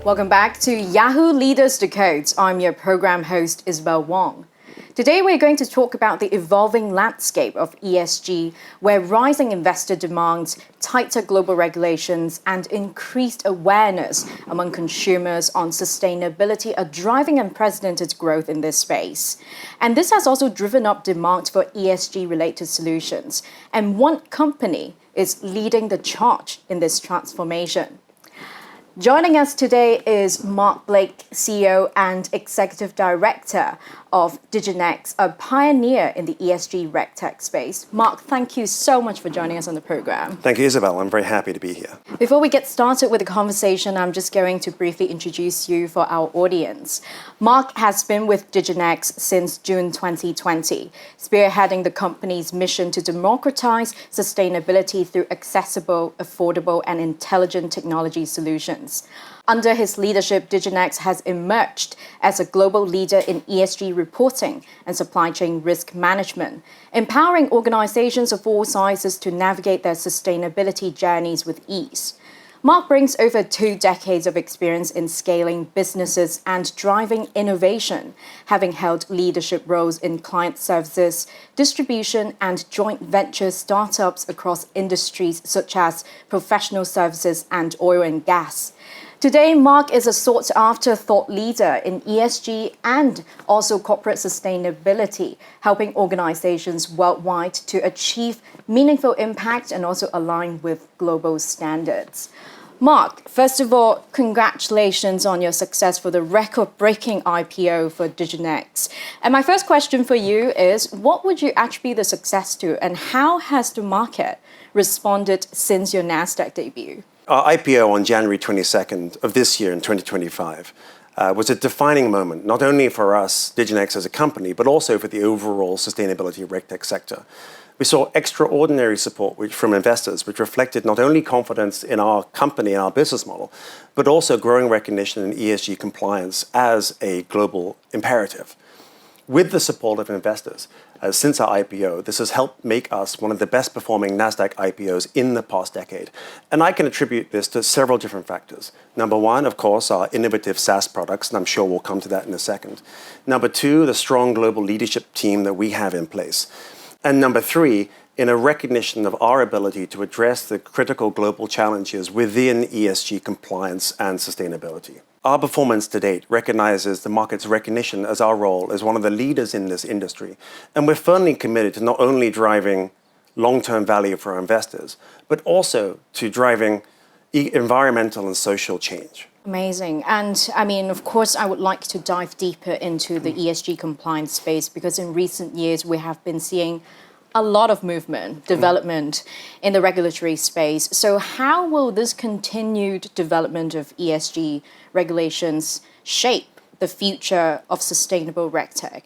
Welcome back to Yahoo Leaders Decode. I'm your program host, Isabel Wong. Today we're going to talk about the evolving landscape of ESG, where rising investor demands, tighter global regulations, and increased awareness among consumers on sustainability are driving unprecedented growth in this space. And this has also driven up demand for ESG-related solutions. And one company is leading the charge in this transformation. Joining us today is Mark Blick, CEO and Executive Director of Diginex, a pioneer in the ESG RegTech space. Mark, thank you so much for joining us on the program. Thank you, Isabel. I'm very happy to be here. Before we get started with the conversation, I'm just going to briefly introduce you for our audience. Mark has been with Diginex since June 2020, spearheading the company's mission to democratize sustainability through accessible, affordable, and intelligent technology solutions. Under his leadership, Diginex has emerged as a global leader in ESG reporting and supply chain risk management, empowering organizations of all sizes to navigate their sustainability journeys with ease. Mark brings over 2 decades of experience in scaling businesses and driving innovation, having held leadership roles in client services, distribution, and joint venture startups across industries such as professional services and oil and gas. Today, Mark is a sought-after thought leader in ESG and also corporate sustainability, helping organizations worldwide to achieve meaningful impact and also align with global standards. Mark, first of all, congratulations on your success for the record-breaking IPO for Diginex. And my first question for you is, what would you attribute the success to, and how has the market responded since your NASDAQ debut? Our IPO on January 22nd of this year in 2025 was a defining moment, not only for us, Diginex as a company, but also for the overall sustainability RegTech sector. We saw extraordinary support from investors, which reflected not only confidence in our company and our business model, but also growing recognition in ESG compliance as a global imperative. With the support of investors, since our IPO, this has helped make us one of the best performing NASDAQ IPOs in the past decade. And I can attribute this to several different factors. Number one, of course, our innovative SaaS products, and I'm sure we'll come to that in a second. Number two, the strong global leadership team that we have in place. And number three, in a recognition of our ability to address the critical global challenges within ESG compliance and sustainability. Our performance to date recognizes the market's recognition as our role as one of the leaders in this industry. And we're firmly committed to not only driving long-term value for our investors, but also to driving environmental and social change. Amazing. And I mean, of course, I would like to dive deeper into the ESG compliance space, because in recent years, we have been seeing a lot of movement, development in the regulatory space. So how will this continued development of ESG regulations shape the future of sustainable RegTech?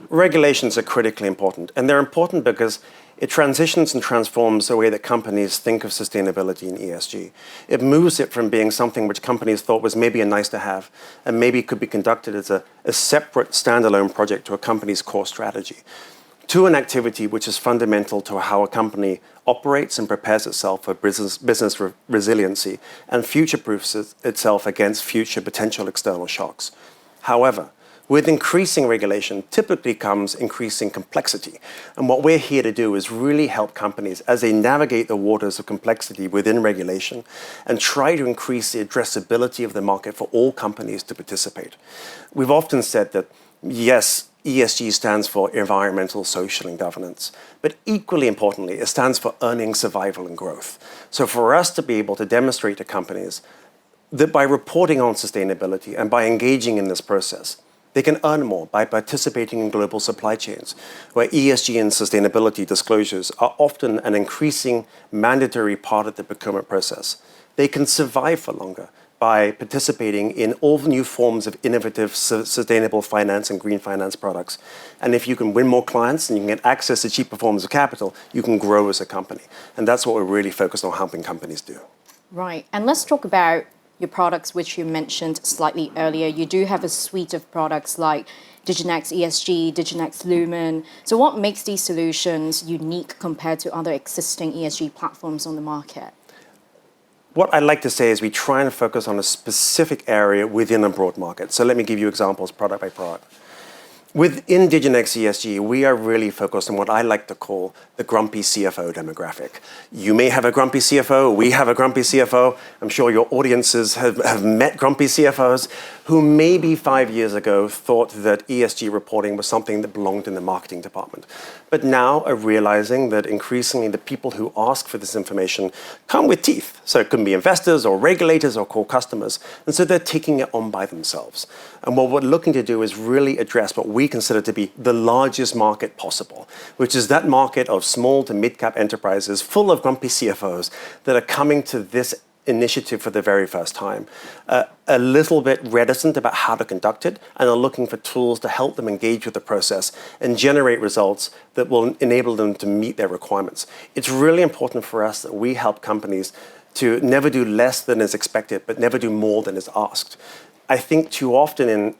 Regulations are critically important, and they're important because it transitions and transforms the way that companies think of sustainability and ESG. It moves it from being something which companies thought was maybe a nice to have and maybe could be conducted as a separate standalone project to a company's core strategy, to an activity which is fundamental to how a company operates and prepares itself for business resiliency and future-proofs itself against future potential external shocks. However, with increasing regulation typically comes increasing complexity. And what we're here to do is really help companies as they navigate the waters of complexity within regulation and try to increase the addressability of the market for all companies to participate. We've often said that, yes, ESG stands for environmental, social, and governance. But equally importantly, it stands for earning, survival, and growth. So for us to be able to demonstrate to companies that by reporting on sustainability and by engaging in this process, they can earn more by participating in global supply chains, where ESG and sustainability disclosures are often an increasing mandatory part of the procurement process. They can survive for longer by participating in all new forms of innovative, sustainable finance and green finance products. And if you can win more clients and you can get access to cheaper forms of capital, you can grow as a company. And that's what we're really focused on helping companies do. Right. And let's talk about your products, which you mentioned slightly earlier. You do have a suite of products like Diginex ESG, Diginex Lumen. So what makes these solutions unique compared to other existing ESG platforms on the market? what I like to say is we try and focus on a specific area within a broad market. So let me give you examples product by product. Within Diginex ESG, we are really focused on what I like to call the grumpy CFO demographic. You may have a grumpy CFO, we have a grumpy CFO. I'm sure your audiences have met grumpy CFOs who maybe 5 years ago thought that ESG reporting was something that belonged in the marketing department. But now are realizing that increasingly the people who ask for this information come with teeth. So it can be investors or regulators or core customers. And so they're taking it on by themselves. And what we're looking to do is really address what we consider to be the largest market possible, which is that market of small to mid-cap enterprises full of grumpy CFOs that are coming to this initiative for the very first time, a little bit reticent about how to conduct it, and are looking for tools to help them engage with the process and generate results that will enable them to meet their requirements. It's really important for us that we help companies to never do less than is expected, but never do more than is asked. I think too often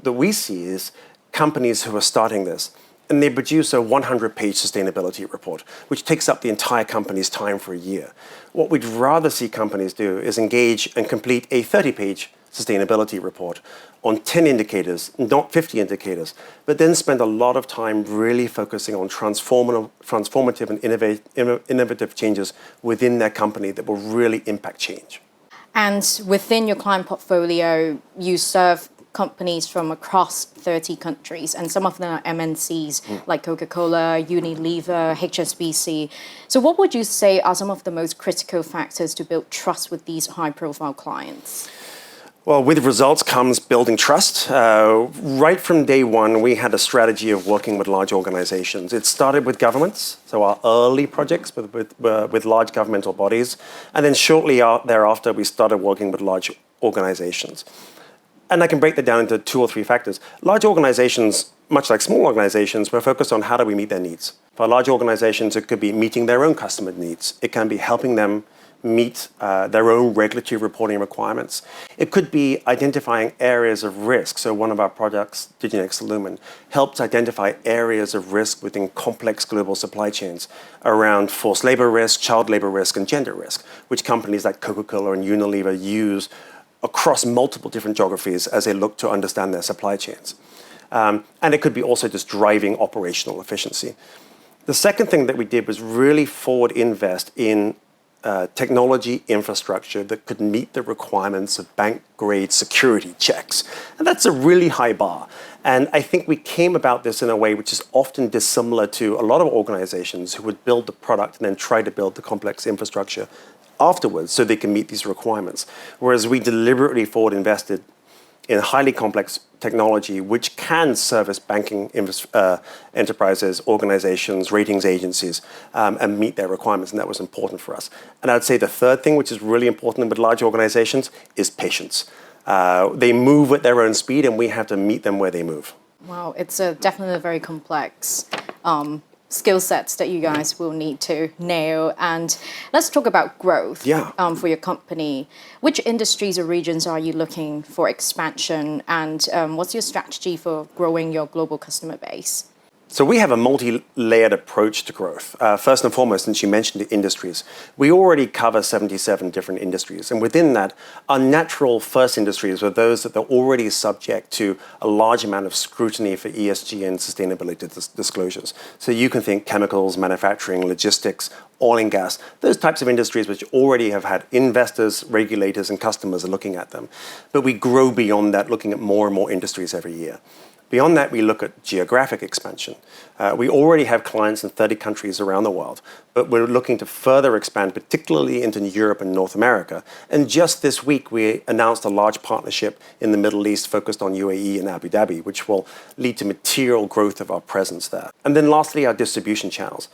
that we see is companies who are starting this, and they produce a 100-page sustainability report, which takes up the entire company's time for a year. What we'd rather see companies do is engage and complete a 30-page sustainability report on 10 indicators, not 50 indicators, but then spend a lot of time really focusing on transformative and innovative changes within their company that will really impact change. And within your client portfolio, you serve companies from across 30 countries, and some of them are MNCs like Coca-Cola, Unilever, HSBC. So what would you say are some of the most critical factors to build trust with these high-profile clients? Well, with results comes building trust. Right from day one, we had a strategy of working with large organizations. It started with governments, so our early projects with large governmental bodies, and then shortly thereafter, we started working with large organizations. And I can break that down into 2 or 3 factors. Large organizations, much like small organizations, we're focused on how do we meet their needs. For large organizations, it could be meeting their own customer needs. It can be helping them meet their own regulatory reporting requirements. It could be identifying areas of risk. So one of our products, Diginex Lumen, helps identify areas of risk within complex global supply chains around forced labor risk, child labor risk, and gender risk, which companies like Coca-Cola and Unilever use across multiple different geographies as they look to understand their supply chains. And it could be also just driving operational efficiency. The second thing that we did was really forward invest in technology infrastructure that could meet the requirements of bank-grade security checks. And that's a really high bar. And I think we came about this in a way which is often dissimilar to a lot of organizations who would build the product and then try to build the complex infrastructure afterwards so they can meet these requirements. Whereas we deliberately forward invested in highly complex technology which can service banking enterprises, organizations, ratings agencies, and meet their requirements, and that was important for us. And I'd say the third thing, which is really important with large organizations, is patience. They move at their own speed, and we have to meet them where they move. Wow, it's definitely a very complex skill sets that you guys will need to nail. And let's talk about growth for your company. Which industries or regions are you looking for expansion, and what's your strategy for growing your global customer base? So we have a multi-layered approach to growth. First and foremost, since you mentioned the industries, we already cover 77 different industries. And within that, our natural first industries are those that are already subject to a large amount of scrutiny for ESG and sustainability disclosures. So you can think chemicals, manufacturing, logistics, oil and gas, those types of industries which already have had investors, regulators, and customers are looking at them. But we grow beyond that, looking at more and more industries every year. Beyond that, we look at geographic expansion. We already have clients in 30 countries around the world, but we're looking to further expand, particularly into Europe and North America. And just this week, we announced a large partnership in the Middle East focused on UAE and Abu Dhabi, which will lead to material growth of our presence there. And then lastly, our distribution channels.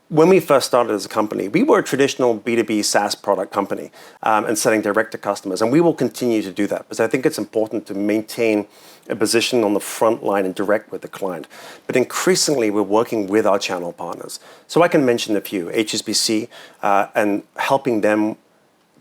When we first started as a company, we were a traditional B2B SaaS product company and selling direct to customers, and we will continue to do that because I think it's important to maintain a position on the front line and direct with the client. But increasingly, we're working with our channel partners. So I can mention a few, HSBC, and helping them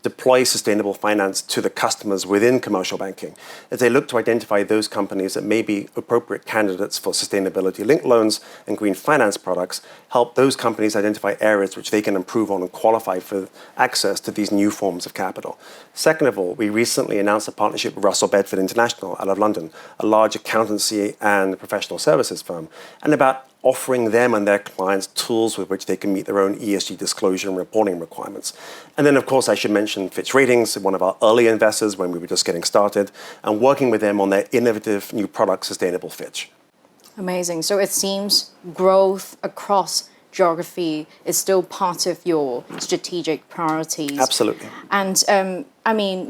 deploy sustainable finance to the customers within commercial banking, as they look to identify those companies that may be appropriate candidates for sustainability-linked loans and green finance products, help those companies identify areas which they can improve on and qualify for access to these new forms of capital. Second of all, we recently announced a partnership with Russell Bedford International out of London, a large accountancy and professional services firm, and about offering them and their clients tools with which they can meet their own ESG disclosure and reporting requirements. And then, of course, I should mention Fitch Ratings, one of our early investors when we were just getting started, and working with them on their innovative new product, Sustainable Fitch. Amazing. So it seems growth across geography is still part of your strategic priorities. Absolutely. And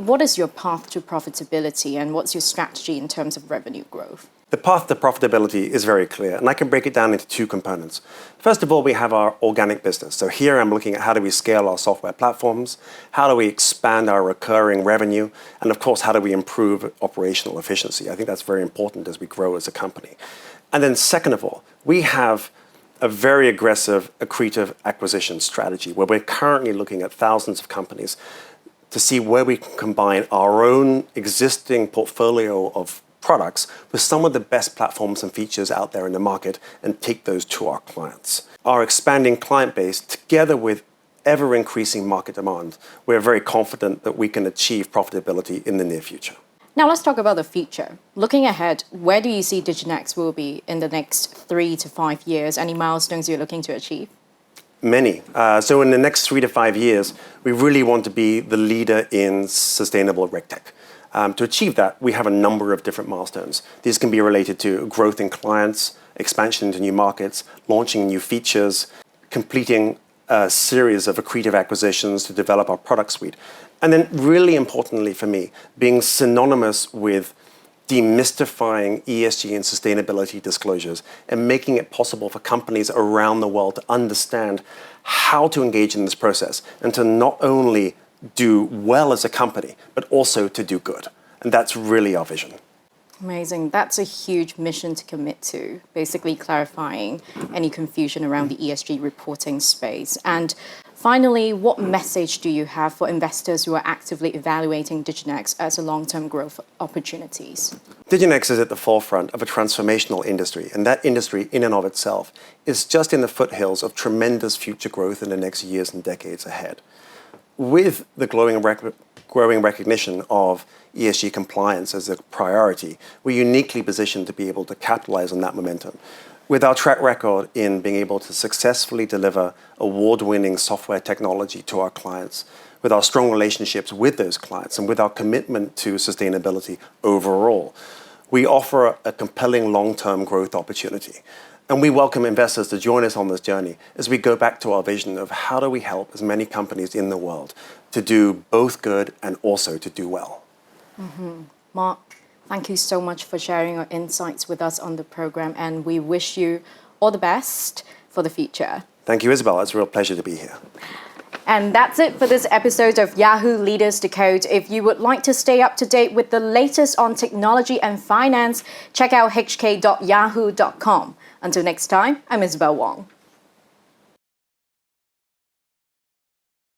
what is your path to profitability and what's your strategy in terms of revenue growth? The path to profitability is very clear, and I can break it down into two components. First of all, we have our organic business. So here I'm looking at how do we scale our software platforms, how do we expand our recurring revenue, and of course, how do we improve operational efficiency. I think that's very important as we grow as a company. And then second of all, we have a very aggressive, accretive acquisition strategy where we're currently looking at thousands of companies to see where we can combine our own existing portfolio of products with some of the best platforms and features out there in the market and take those to our clients. Our expanding client base, together with ever-increasing market demand, we're very confident that we can achieve profitability in the near future. Now let's talk about the future. Looking ahead, where do you see Diginex will be in the next 3 to 5 years? Any milestones you're looking to achieve? Many. So in the next 3 to 5 years, we really want to be the leader in sustainable RegTech. To achieve that, we have a number of different milestones. These can be related to growth in clients, expansion into new markets, launching new features, completing a series of accretive acquisitions to develop our product suite. And then really importantly for me, being synonymous with demystifying ESG and sustainability disclosures and making it possible for companies around the world to understand how to engage in this process and to not only do well as a company, but also to do good. And that's really our vision. Amazing. That's a huge mission to commit to, basically clarifying any confusion around the ESG reporting space. And finally, what message do you have for investors who are actively evaluating Diginex as a long-term growth opportunities? Diginex is at the forefront of a transformational industry, and that industry in and of itself is just in the foothills of tremendous future growth in the next years and decades ahead. With the growing recognition of ESG compliance as a priority, we're uniquely positioned to be able to capitalize on that momentum. With our track record in being able to successfully deliver award-winning software technology to our clients, with our strong relationships with those clients, and with our commitment to sustainability overall, we offer a compelling long-term growth opportunity. And we welcome investors to join us on this journey as we go back to our vision of how do we help as many companies in the world to do both good and also to do well. Mark, thank you so much for sharing your insights with us on the program, and we wish you all the best for the future. Thank you, Isabel. It's a real pleasure to be here. And that's it for this episode of Yahoo Leaders Decode. If you would like to stay up to date with the latest on technology and finance, check out hk.yahoo.com. Until next time, I'm Isabel Wong.